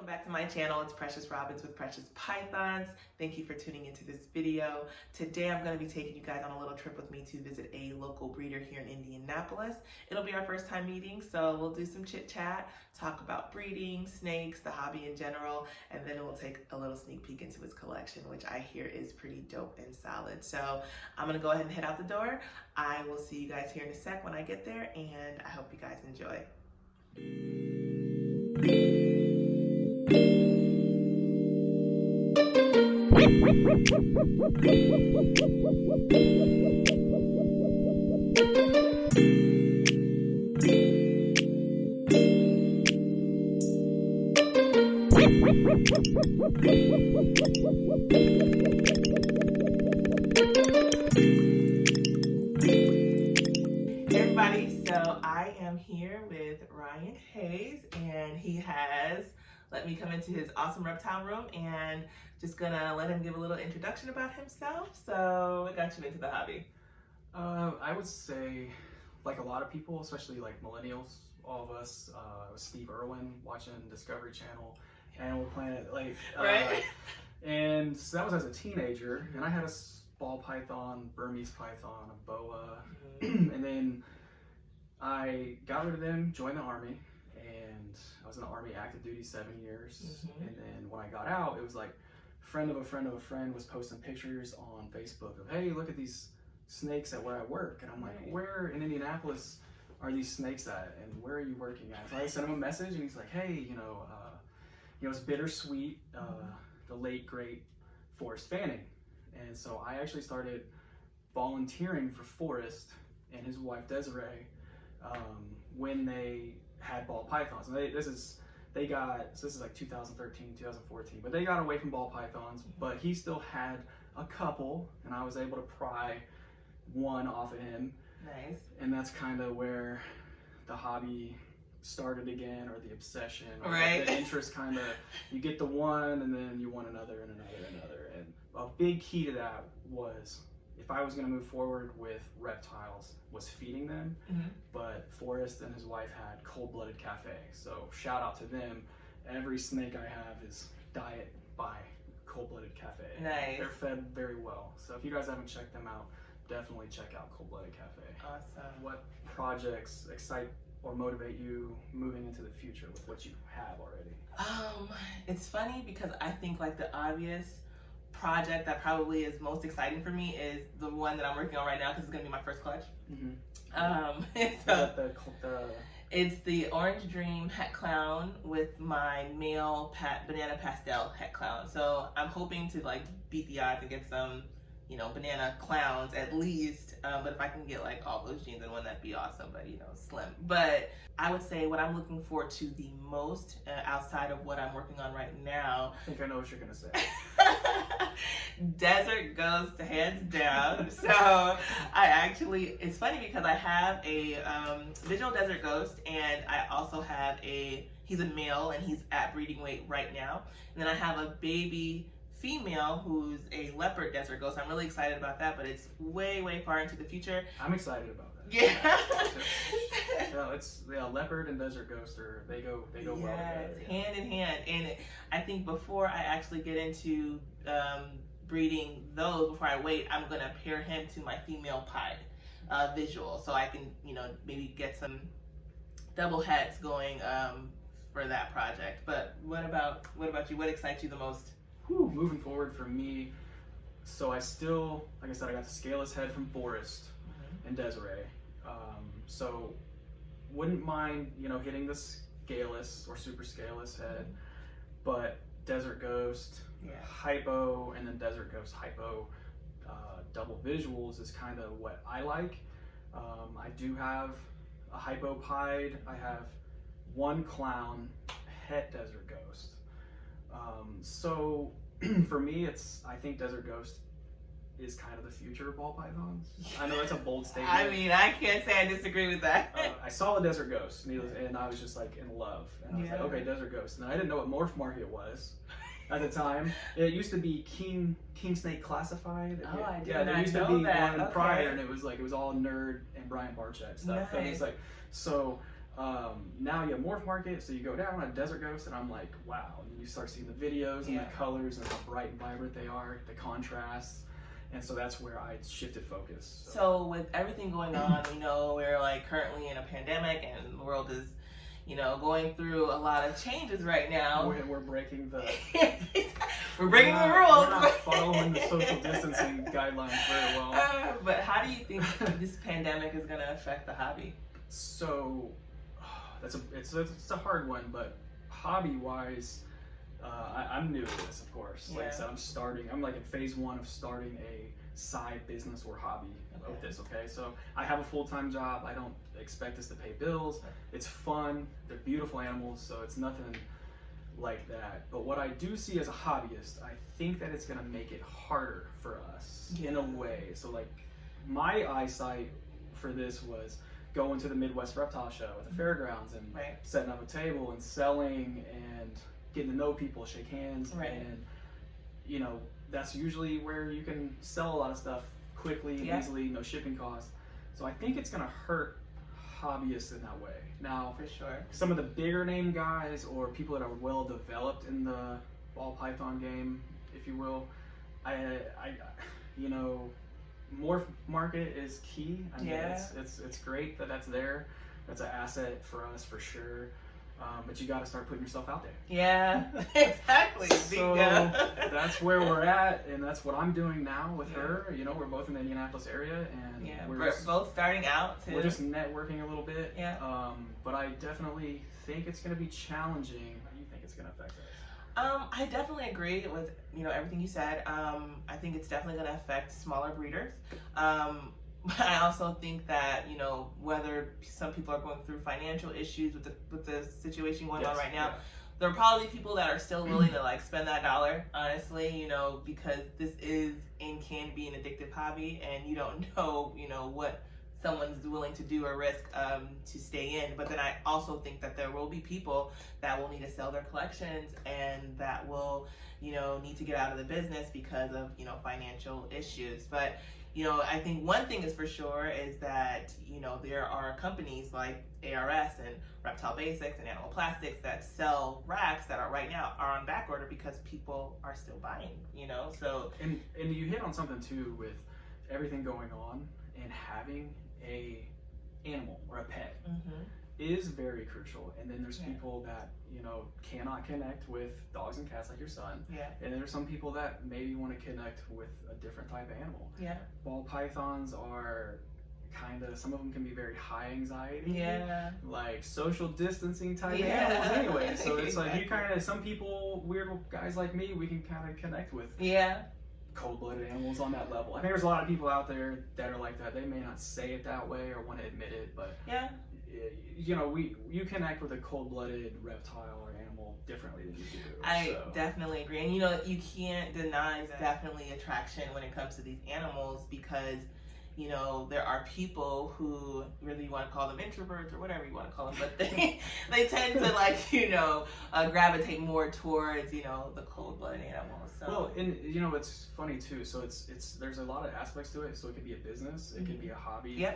back to my channel. It's Precious Robbins with Precious Pythons. Thank you for tuning into this video. Today I'm going to be taking you guys on a little trip with me to visit a local breeder here in Indianapolis. It'll be our first time meeting, so we'll do some chit chat, talk about breeding, snakes, the hobby in general, and then we'll take a little sneak peek into his collection, which I hear is pretty dope and solid. So I'm going to go ahead and head out the door. I will see you guys here in a sec when I get there, and I hope you guys enjoy. Everybody, so I am here with Ryan Hayes, and he has let me come into his awesome reptile room, and just gonna let him give a little introduction about himself. So what got you into the hobby? I would say, like a lot of people, especially like millennials, all of us, Steve Irwin watching Discovery Channel, Animal Planet, right? And so that was as a teenager, and I had a ball python, Burmese python, a boa, and then I got rid of them, joined the Army, and I was in the Army active duty 7 years. And then when I got out, it was like friend of a friend of a friend was posting pictures on Facebook of, hey, look at these snakes at where I work. And I'm like, where in Indianapolis are these snakes at, and where are you working at? So I sent him a message, and he's like, hey, it's bittersweet, the late great Forrest Fanning. And so I actually started volunteering for Forrest and his wife Desiree when they had ball pythons. And this is like 2013, 2014, but they got away from ball pythons, but he still had a couple, and I was able to pry one off of him. Nice. And that's kind of where the hobby started again, or the obsession, or right. The interest kind of, you get the one and then you want another and another and another. And a big key to that was, if I was going to move forward with reptiles, was feeding them. But Forrest and his wife had Cold-Blooded Cafe, so shout out to them. Every snake I have is diet by Cold-Blooded Cafe. Nice. They're fed very well, so if you guys haven't checked them out, definitely check out Cold-Blooded Cafe. Awesome. What projects excite or motivate you moving into the future with what you have already? It's funny because I think like the obvious project that probably is most exciting for me is the one that I'm working on right now, because it's gonna be my first clutch. It's the Orange Dream Het Clown with my male banana pastel Het Clown. So I'm hoping to like beat the odds and get some, banana clowns at least. But if I can get like all those genes in one, that'd be awesome, but slim. But I would say what I'm looking forward to the most, outside of what I'm working on right now. I think I know what you're gonna say. Desert Ghost, hands down. So it's funny because I have a visual desert ghost, and I also have he's a male, and he's at breeding weight right now. And then I have a baby female who's a leopard desert ghost. I'm really excited about that, but it's way, way far into the future. I'm excited about that. Yeah. Leopard and desert ghost they go well together. Hand in hand. And I think before I actually get into breeding those, before I wait, I'm gonna pair him to my female pied visual, so I can maybe get some double heads going for that project. But what about you? What excites you the most? Moving forward for me, so I still, like I said, I got the scaleless head from Forrest and Desiree. So wouldn't mind, hitting the scaleless or super scaleless head, but Desert Ghost, hypo, and then Desert Ghost hypo double visuals is kind of what I like. I do have a hypo pied. I have one clown, het Desert Ghost. So for me, I think Desert Ghost is kind of the future of ball pythons. I know that's a bold statement. I mean, I can't say I disagree with that. I saw the Desert Ghost, and I was just like in love. And I was like, okay, Desert Ghost. And I didn't know what Morph Market was at the time. It used to be King Snake Classified. Oh, I did there not used know to be that. one prior, and it was all Nerd and Brian Barchett stuff. Nice. And it was like, so now you have morph market, so you go down on Desert Ghost, and I'm like, wow. And you start seeing the videos and the colors and how bright and vibrant they are, the contrasts. And so that's where I shifted focus. So with everything going on, we're like currently in a pandemic, and the world is, going through a lot of changes right now. We're breaking the we're breaking the rules. We're not following the social distancing guidelines very well. But how do you think this pandemic is going to affect the hobby? So it's a hard one, but hobby wise, I'm new to this, of course. Like I said, I'm like in phase 1 of starting a side business or hobby of this, okay? So I have a full-time job. I don't expect this to pay bills. It's fun. They're beautiful animals, so it's nothing like that. But what I do see as a hobbyist, I think that it's gonna make it harder for us in a way. So like my eyesight for this was going to the Midwest Reptile Show at the fairgrounds and setting up a table and selling and getting to know people, shake hands, and that's usually where you can sell a lot of stuff quickly and easily, no shipping costs. So I think it's gonna hurt hobbyists in that way. Now, for sure, some of the bigger name guys or people that are well developed in the ball python game, if you will, morph market is key. I mean, it's great that that's there. That's an asset for us for sure. But you got to start putting yourself out there. Yeah, exactly. So that's where we're at, and that's what I'm doing now with her. We're both in the Indianapolis area, and we're both starting out too. We're just networking a little bit. Yeah. But I definitely think it's going to be challenging. How do you think it's going to affect us? I definitely agree with everything you said. I think it's definitely going to affect smaller breeders. But I also think that whether some people are going through financial issues with the situation going on right now, there are probably people that are still willing to like spend that dollar, honestly, because this is and can be an addictive hobby, and you don't know what someone's willing to do or risk to stay in. But then I also think that there will be people that will need to sell their collections and that will need to get out of the business because of financial issues. But I think one thing is for sure is that, there are companies like ARS and Reptile Basics and Animal Plastics that sell racks that are right now are on back order because people are still buying, so. And you hit on something too with everything going on, and having a animal or a pet is very crucial. And then there's people that cannot connect with dogs and cats like your son, and then there's some people that maybe want to connect with a different type of animal. Ball pythons are some of them can be very high anxiety, like social distancing type animals anyway. So it's like some people, weird guys like me, we can kind of connect with cold-blooded animals on that level. I think there's a lot of people out there that are like that. They may not say it that way or want to admit it, but you connect with a cold-blooded reptile or animal differently than you do. I definitely agree. And you can't deny definitely attraction when it comes to these animals, because there are people who, whether you want to call them introverts or whatever you want to call them, but they tend to gravitate more towards the cold-blooded animals. So. Well, and it's funny too. So it's there's a lot of aspects to it. So it could be a business, it could be a hobby.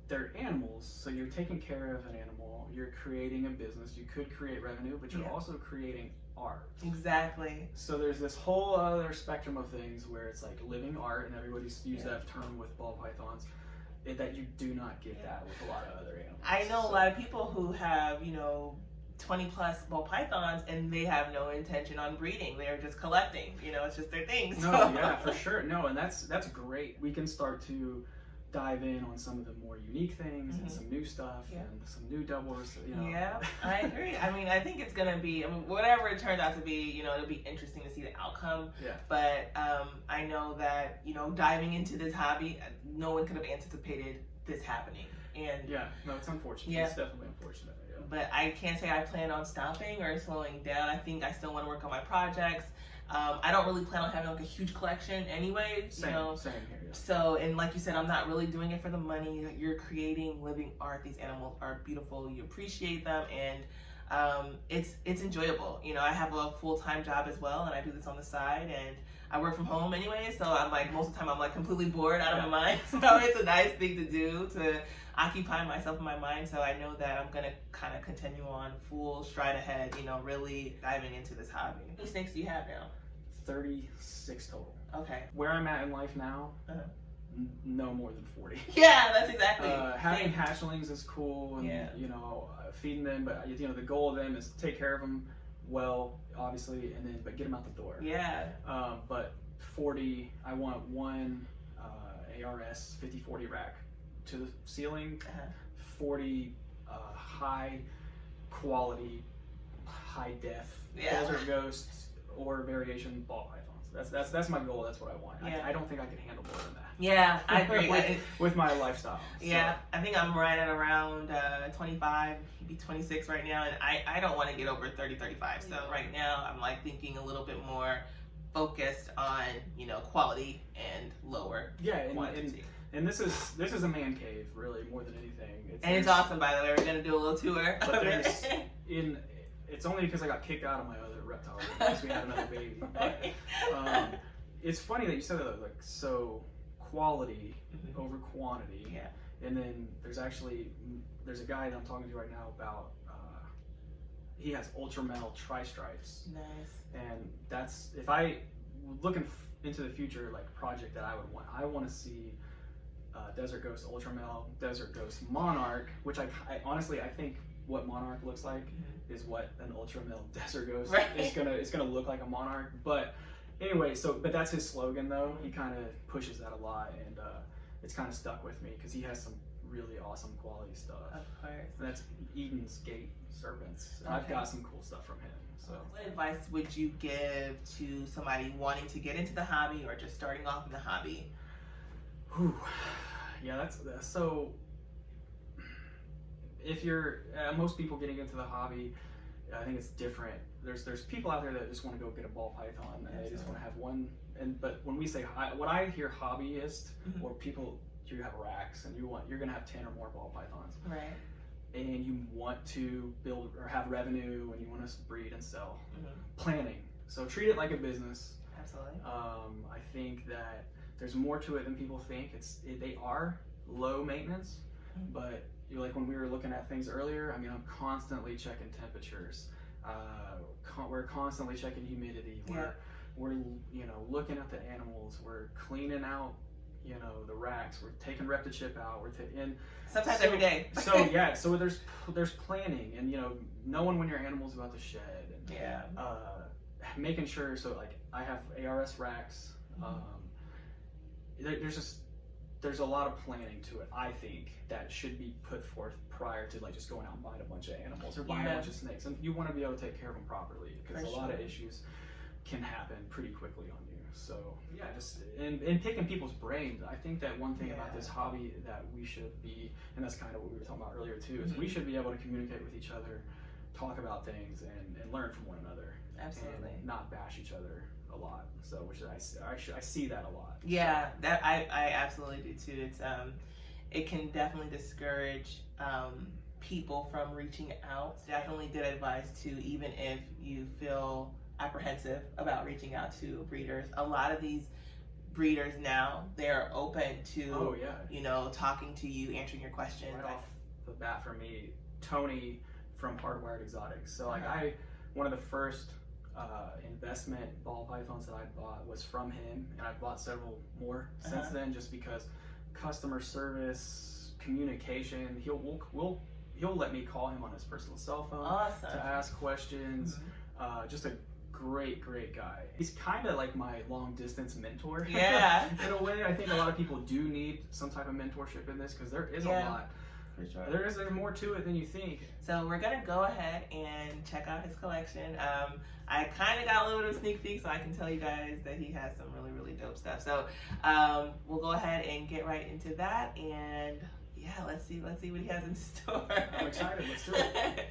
They're animals, so you're taking care of an animal. You're creating a business. You could create revenue, but you're also creating art. Exactly. So there's this whole other spectrum of things where it's like living art, and everybody's used that term with ball pythons, that you do not get that with a lot of other animals. I know a lot of people who have 20 plus ball pythons, and they have no intention on breeding. They're just collecting. It's just their thing. So. No, yeah, for sure. No, and that's great. We can start to dive in on some of the more unique things and some new stuff and some new doublers. Yeah, I agree. I mean, I think it's gonna be. Whatever it turns out to be, it'll be interesting to see the outcome. But I know that diving into this hobby, no one could have anticipated this happening. And no, it's unfortunate. It's definitely unfortunate. But I can't say I plan on stopping or slowing down. I think I still want to work on my projects. I don't really plan on having like a huge collection anyway. Same here. So, and like you said, I'm not really doing it for the money. You're creating living art. These animals are beautiful. You appreciate them, and it's enjoyable. You know, I have a full-time job as well, and I do this on the side, and I work from home anyway, so I'm like, most of the time I'm like completely bored out of my mind. So it's a nice thing to do, to occupy myself in my mind. So I know that I'm gonna kind of continue on full stride ahead, you know, really diving into this hobby. How many snakes do you have now? 36 total. Okay. Where I'm at in life now, no more than 40. Yeah, that's exactly. Having hatchlings is cool, and Yeah. feeding them, but the goal of them is to take care of them well, obviously, and then but get them out the door. Yeah. But 40, I want one ARS 5040 rack to the ceiling, 40 high quality, high def desert ghosts or variation ball pythons. That's my goal. That's what I want. Yeah. I don't think I can handle more than that. Yeah, I agree. with my lifestyle. Yeah, so. I think I'm right at around 25, maybe 26 right now, and I don't want to get over 30, 35. So right now I'm like thinking a little bit more focused on, you know, quality and lower quantity. And this is a man cave, really, more than anything. It's awesome, by the way. We're gonna do a little tour. But it's only because I got kicked out of my other reptile because we had another baby. But, it's funny that you said that, like, so quality over quantity. Yeah. And then there's a guy that I'm talking to right now about, he has ultramel tri-stripes. Nice. And that's, if I looking into the future, like, project that I want to see Desert Ghost Ultramel, Desert Ghost Monarch, which I honestly think what Monarch looks like is what an Ultramel Desert Ghost is gonna look like a Monarch. But anyway, but that's his slogan though. He kind of pushes that a lot, and it's kind of stuck with me because he has some really awesome quality stuff. Of course. And that's Eden's Gate Serpents. And I've got some cool stuff from him. So, what advice would you give to somebody wanting to get into the hobby or just starting off in the hobby? Whew. Yeah, that's so. If you're most people getting into the hobby, I think it's different. There's people out there that just want to go get a ball python and they just want to have one. But when we say what I hear hobbyist or people, you have racks and you're gonna have 10 or more ball pythons, right? And you want to build or have revenue and you want to breed and sell. Planning. So treat it like a business. Absolutely. I think that there's more to it than people think. They are low maintenance, but like when we were looking at things earlier, I mean, I'm constantly checking temperatures. We're constantly checking humidity. We're looking at the animals. We're cleaning out the racks. We're taking chip out. We're taking sometimes every day. So there's planning and knowing when your animal's about to shed and making sure. So like I have ARS racks. There's a lot of planning to it, I think, that should be put forth prior to like just going out and buying a bunch of animals or buying a bunch of snakes. And you want to be able to take care of them properly because a lot of issues can happen pretty quickly on you. So yeah, just and picking people's brains. I think that one thing about this hobby that we should be, and that's kind of what we were talking about earlier too, is we should be able to communicate with each other, talk about things, and learn from one another. Absolutely. And not bash each other a lot. So which I see that a lot. Yeah, that I absolutely do too. It's it can definitely discourage people from reaching out. Definitely good advice too, even if you feel apprehensive about reaching out to breeders. A lot of these breeders now, they're open to talking to you, answering your questions. Right off the bat for me, Tony from Hardwired Exotics. So like one of the first investment ball pythons that I bought was from him, and I've bought several more since then, just because customer service, communication. He'll let me call him on his personal cell phone to ask questions. Just a great guy. He's kind of like my long distance mentor. Yeah. In a way, I think a lot of people do need some type of mentorship in this because there is a lot. For sure. There's more to it than you think. So we're gonna go ahead and check out his collection. I kind of got a little bit of a sneak peek, so I can tell you guys that he has some really dope stuff. So we'll go ahead and get right into that, and let's see what he has in store. I'm excited. Let's do it.